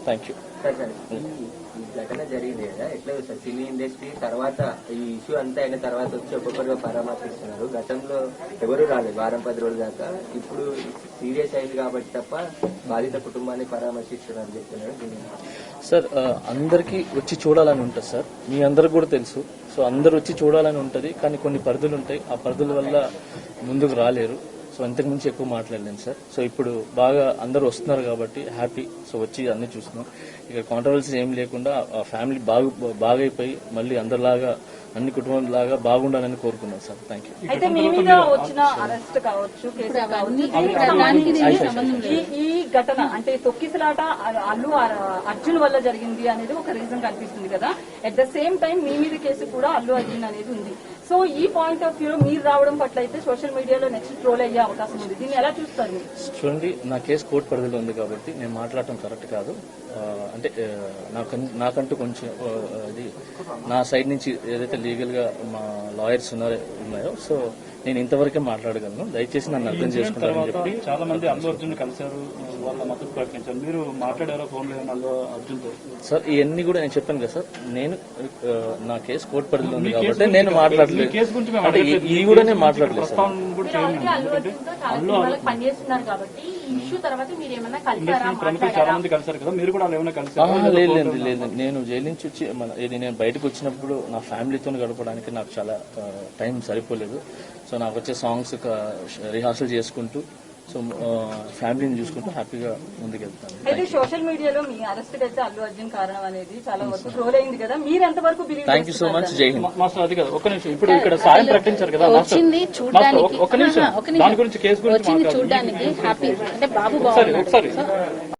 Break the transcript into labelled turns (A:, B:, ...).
A: Thank you.
B: ఈ ఘటన జరిగింది కదా, ఎట్లా సార్ సినీ ఇండస్ట్రీ తర్వాత ఈ ఇష్యూ అంతా అయిన తర్వాత వచ్చి ఒక్కొక్కరుగా పరామర్శిస్తున్నారు. గతంలో ఎవరు రాలేదు వారం 10 రోజుల దాకా. ఇప్పుడు సీరియస్ అయింది కాబట్టి తప్ప బాధిత కుటుంబాన్ని పరామర్శిస్తున్నారు చెప్తున్నారు.
A: సార్ అందరికీ వచ్చి చూడాలని ఉంటుంది సార్, మీ అందరికి కూడా తెలుసు. సో అందరు వచ్చి చూడాలని ఉంటుంది, కానీ కొన్ని పరిధులు ఉంటాయి, ఆ పరిధుల వల్ల ముందుకు రాలేరు. సో అంతకు మించి ఎక్కువ మాట్లాడలేను సార్. సో ఇప్పుడు బాగా అందరూ వస్తున్నారు కాబట్టి హ్యాపీ. సో వచ్చి అన్ని చూస్తున్నాం. ఇక్కడ కాంట్రవర్సీ ఏం లేకుండా ఆ ఫ్యామిలీ బాగైపోయి మళ్ళీ అందరిలాగా అన్ని కుటుంబాలలాగా బాగుండాలని కోరుకున్నాం సార్. Thank you.
C: అయితే మీ మీద వచ్చిన అరెస్ట్ కావచ్చు, కేసు కావచ్చు, ఈ ఘటన అంటే తొక్కిసలాట అల్లు అర్జున్ వల్ల జరిగింది అనేది ఒక రీజన్ కనిపిస్తుంది కదా. అట్ ద సేమ్ టైం మీ మీద కేసు కూడా అల్లు అర్జున్ అనేది ఉంది. సో ఈ పాయింట్ ఆఫ్ వ్యూలో మీరు రావడం పట్ల అయితే సోషల్ మీడియాలో నెక్స్ట్ ట్రోల్ అయ్యే అవకాశం ఉంది. దీన్ని ఎలా చూస్తారు మీరు?
A: చూడండి, నా కేసు కోర్టు పరిధిలో ఉంది కాబట్టి నేను మాట్లాడటం కరెక్ట్ కాదు. అంటే నాకంటూ కొంచెం అది నా సైడ్ నుంచి ఏదైతే లీగల్ గా మా లాయర్స్ ఉన్నాయో సో నేను ఇంతవరకే మాట్లాడగలను. దయచేసి నన్ను అర్థం చేసుకుంటారని చెప్పి.
D: చాలా మంది అల్లు అర్జున్ కలిశారు, వాళ్ళ మద్దతు ప్రకటించారు. మీరు మాట్లాడారో ఫోన్ లో అల్లు అర్జున్ తో?
A: సార్ ఇవన్నీ కూడా నేను చెప్పాను కదా సార్, నేను నా కేసు కోర్టు పరిధిలో ఉంది కాబట్టి నేను మాట్లాడలేదు. అంటే ఇది కూడా నేను మాట్లాడలేదు సార్.
D: చాలా మంది కలిశారు కదా, మీరు కూడా ఏమైనా కలిసారు?
A: లేదు. నేను జైలు నుంచి వచ్చి నేను బయటకు వచ్చినప్పుడు నా ఫ్యామిలీతో గడపడానికి నాకు చాలా టైం సరిపోలేదు. సో నాకు వచ్చే సాంగ్స్ రిహార్సల్ చేసుకుంటూ సో ఫ్యామిలీని చూసుకుంటూ హ్యాపీగా ముందుకెళ్తాను.
C: అయితే సోషల్ మీడియాలో మీ అరెస్ట్ అయితే అల్లు అర్జున్ కారణం అనేది చాలా వరకు ట్రోల్ అయింది కదా, మీరు ఎంత వరకు believe?
A: Thank you so much. జై హింద్.
D: మాస్టర్ అది కదా, ఒక్క నిమిషం. ఇప్పుడు ఇక్కడ సాయం ప్రకటించారు కదా మాస్టర్, ఒక్క నిమిషం దాని గురించి కేసు గురించి
E: చూడడానికి హ్యాపీ అంటే బాబు
D: ఒకసారి